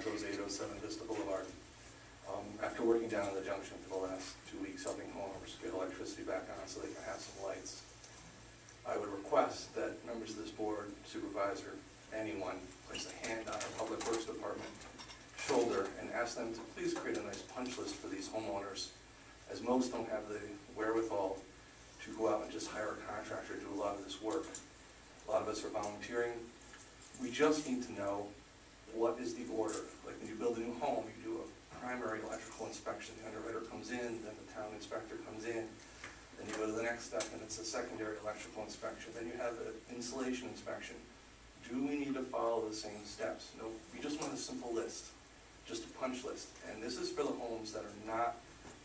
Broncos 807 Vista Boulevard. After working down in the junction for the last 2 weeks, helping homeowners get electricity back on so they can have some lights, I would request that members of this board, supervisor, anyone, place a hand on our Public Works Department shoulder and ask them to please create a nice punch list for these homeowners, as most don't have the wherewithal to go out and just hire a contractor to do a lot of this work. A lot of us are volunteering. We just need to know what is the order. Like when you build a new home, you do a primary electrical inspection. The underwriter comes in, then the town inspector comes in. Then you go to the next step and it's a secondary electrical inspection. Then you have an insulation inspection. Do we need to follow the same steps? No, we just want a simple list, just a punch list. And this is for the homes that are not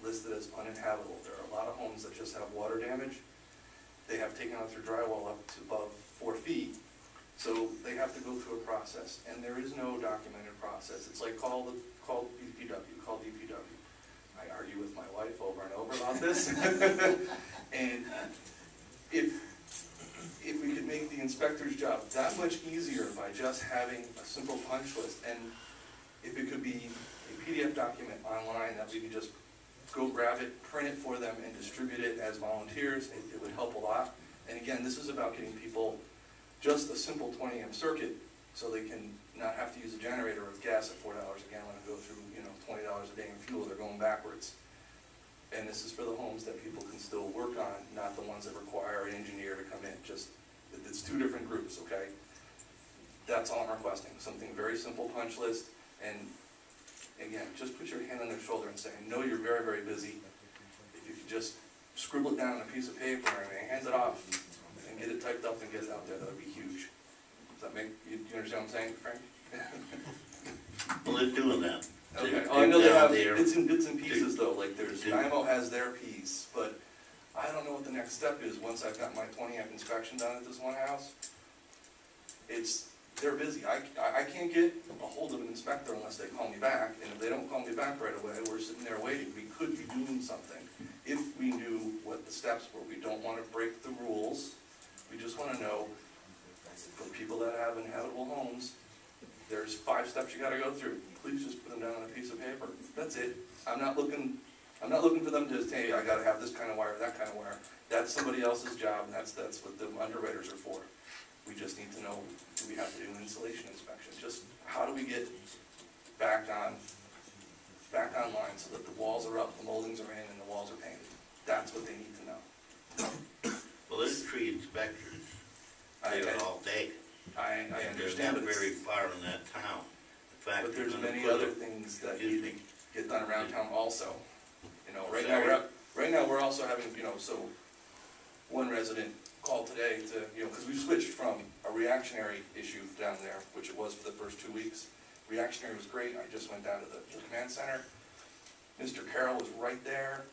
listed as uninhabitable. There are a lot of homes that just have water damage. They have taken out their drywall up to above 4 feet. So they have to go through a process, and there is no documented process. It's like call DPW, call DPW. I argue with my wife over and over about this. And if we could make the inspector's job that much easier by just having a simple punch list, and if it could be a PDF document online that we could just go grab it, print it for them, and distribute it as volunteers, it would help a lot. And again, this is about getting people just a simple 20 amp circuit so they can not have to use a generator with gas at $4 a gallon and go through, $20 a day in fuel. They're going backwards. And this is for the homes that people can still work on, not the ones that require an engineer to come in. Just, it's 2 different groups, okay? That's all I'm requesting. Something very simple punch list. And again, just put your hand on their shoulder and say, I know you're very, very busy. If you could just scribble it down on a piece of paper and hand it off and get it typed up and get it out there, that would be huge. Does that make, you understand what I'm saying, Frank? Well, they're doing that. Okay. Oh, I know they have bits and pieces though, like there's, IMO has their piece, but I don't know what the next step is once I've got my 20 amp inspection done at this one house. They're busy. I can't get a hold of an inspector unless they call me back, and if they don't call me back right away, we're sitting there waiting. We could be doing something if we knew what the steps were. We don't want to break the rules. We just want to know, for people that have inhabitable homes, there's 5 steps you got to go through. Please just put them down on a piece of paper. That's it. I'm not looking for them to say, I got to have this kind of wire, that kind of wire. That's somebody else's job, and that's what the underwriters are for. We just need to know, do we have to do an insulation inspection? Just how do we get back online so that the walls are up, the moldings are in, and the walls are painted? That's what they need to know. Well, there's tree inspectors there all day. I understand, but they're not very far in that town. In fact, but there's many other things that need to get done around town also. Right now we're also having, so one resident called today to, because we switched from a reactionary issue down there, which it was for the first 2 weeks. Reactionary was great. I just went down to the command center. Mr. Carroll was right there.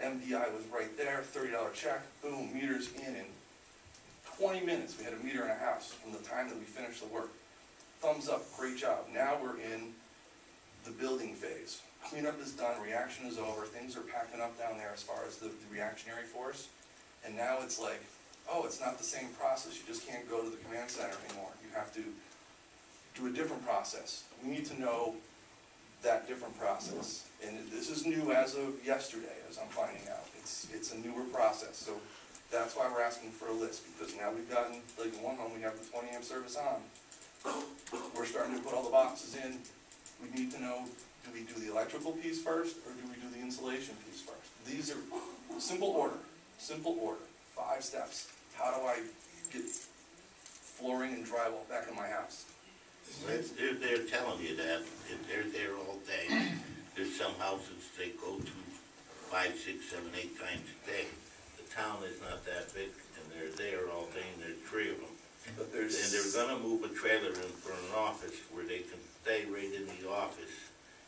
MDI was right there. $30 check. Boom, meters in 20 minutes. We had a meter in a house from the time that we finished the work. Thumbs up, great job. Now we're in the building phase. Cleanup is done, reaction is over, things are packing up down there as far as the reactionary force. And now it's like, oh, it's not the same process. You just can't go to the command center anymore. You have to do a different process. We need to know that different process. And this is new as of yesterday, as I'm finding out. It's a newer process. So that's why we're asking for a list, because now we've gotten, like in one home, we have the 20 amp service on. We're starting to put all the boxes in. We need to know, do we do the electrical piece first, or do we do the insulation piece first? These are simple order, 5 steps. How do I get flooring and drywall back in my house? They're telling you that. They're there all day. There's some houses they go to 5, 6, 7, 8 times a day. The town is not that big, and they're there all day, and there's 3 of them. But and they're going to move a trailer in for an office where they can stay right in the office.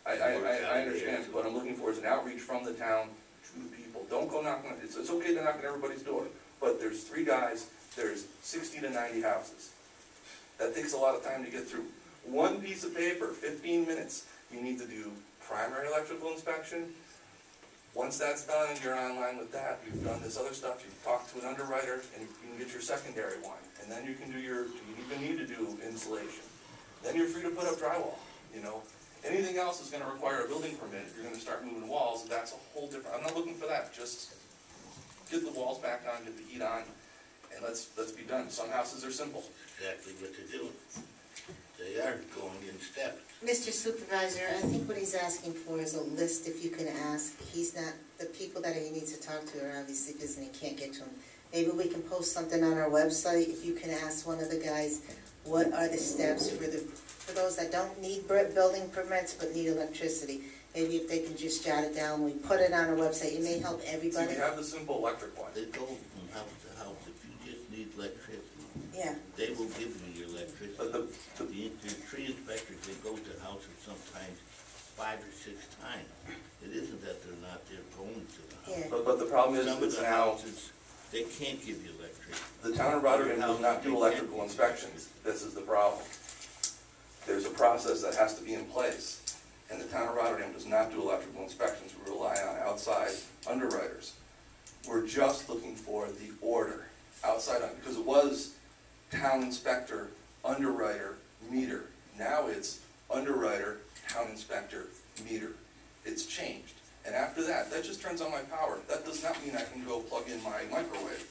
I understand. What I'm looking for is an outreach from the town to the people. Don't go knocking. It's okay to knock on everybody's door, but there's 3 guys. There's 60 to 90 houses. That takes a lot of time to get through. 1 piece of paper, 15 minutes. You need to do primary electrical inspection. Once that's done and you're online with that, you've done this other stuff, you've talked to an underwriter, and you can get your secondary one. And then you can do you even need to do insulation. Then you're free to put up drywall, Anything else is gonna require a building permit. If you're gonna start moving walls, that's a whole different, I'm not looking for that. Just get the walls back on, get the heat on, and let's be done. Some houses are simple. Exactly what they're doing. They are going in steps. Mr. Supervisor, I think what he's asking for is a list, if you can ask. He's not, the people that he needs to talk to are obviously busy and he can't get to them. Maybe we can post something on our website, if you can ask one of the guys, what are the steps for those that don't need building permits but need electricity. Maybe if they can just jot it down, we put it on our website, it may help See, everybody. we have the simple electric one. They go from house to house, if you just need electricity, Yeah, they will give you your electricity. But the tree inspectors, they go to houses sometimes 5 or 6 times. It isn't that they're not, they're going to the house. yeah. But the problem is, Some of it's the now, houses, they can't give you electricity. the town of Rotterdam does not do electrical inspections. This is the problem. There's a process that has to be in place, and the town of Rotterdam does not do electrical inspections. We rely on outside underwriters. We're just looking for the order, outside, because it was town inspector, underwriter, meter. Now it's underwriter, town inspector, meter. It's changed. And after that, that just turns on my power. That does not mean I can go plug in my microwave,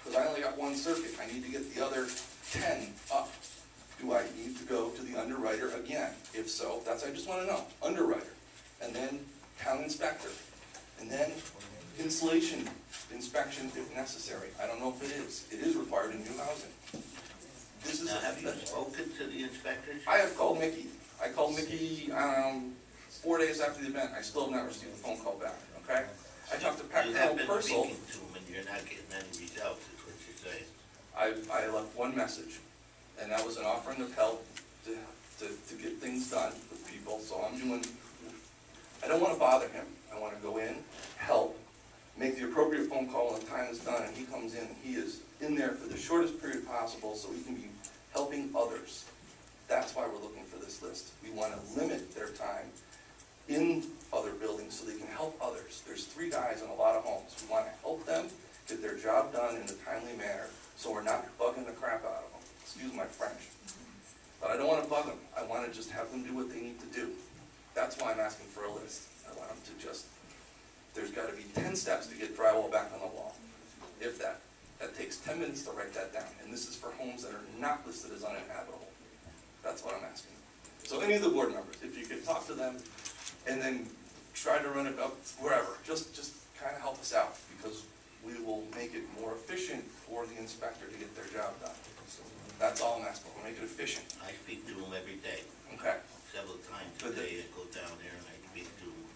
because I only got one circuit. I need to get the other 10 up. Do I need to go to the underwriter again? If so, I just want to know. Underwriter, and then town inspector, and then insulation inspection if necessary. I don't know if it is. It is required in new housing. This is. Now, have you spoken to the inspectors? I have called Mickey. I called Mickey 4 days after the event. I still have not received a phone call back, okay? I talked to Pat You have been Purcell. speaking to them and you're not getting any results, is what you're saying. I left one message, and that was an offering of help to get things done with people, so I don't want to bother him. I want to go in, help, make the appropriate phone call when the time is done, and he comes in, and he is in there for the shortest period possible so he can be helping others. That's why we're looking for this list. We want to limit their time in other buildings so they can help others. There's 3 guys in a lot of homes. We want to help them get their job done in a timely manner so we're not bugging the crap out of them. Excuse my French. But I don't want to bug them. I want to just have them do what they need to do. That's why I'm asking for a list. I want them to just, there's got to be 10 steps to get drywall back on the wall, if that. That takes 10 minutes to write that down. And this is for homes that are not listed as uninhabitable. That's what I'm asking. So any of the board members, if you could talk to them and then try to run it up wherever, just kind of help us out, because we will make it more efficient for the inspector to get their job done. That's all I'm asking. We'll make it efficient. I speak to them every day. Okay. Several times a day I go down there and I speak to them.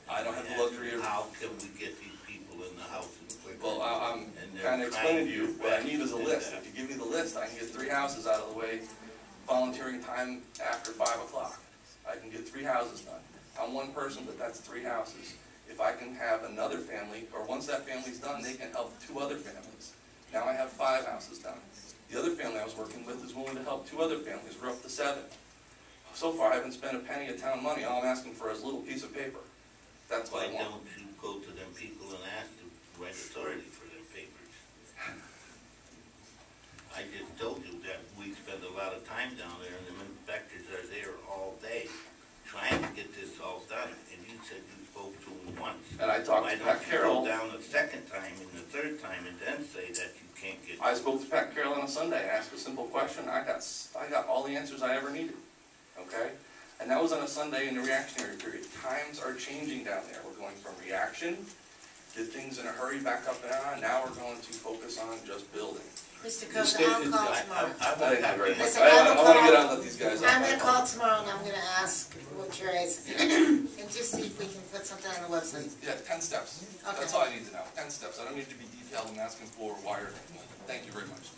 I don't have the luxury of. How can we get these people in the houses quicker? Well, I'm And they're kind of explaining to you trying what I their need is a best list. to do If you give me the list, I can get 3 houses out of the way, volunteering time after 5 o'clock. I can get 3 houses done. I'm one person, but that's 3 houses. If I can have another family, or once that family's done, they can help 2 other families. Now I have 5 houses done. The other family I was working with is willing to help 2 other families. We're up to 7. So far, I haven't spent a penny of town money. All I'm asking for is a little piece of paper. That's what I Why want. don't you go to them people and ask to write authority for their papers? I just told you that we spend a lot of time down there and the inspectors are there all day trying to get this all done. And you said you spoke to them once. And I talked Why to Pat don't you Carroll. go down a second time and the third time and then say that you can't get. I spoke to Pat Carroll on a Sunday and asked a simple question. I got all the answers I ever needed, okay? And that was on a Sunday in the reactionary period. Times are changing down there. We're going from reaction, get things in a hurry, back up and on. Now we're going to focus on just building. Mr. Costa, I'll call tomorrow. Thank you very much. Listen, I want to call. get on with these guys. I'm gonna call tomorrow and I'm gonna ask what Trey's, and just see if we can put something on the website. Yeah, 10 steps. Okay. That's all I need to know. 10 steps. I don't need to be detailed and asking for wire. Thank you very much.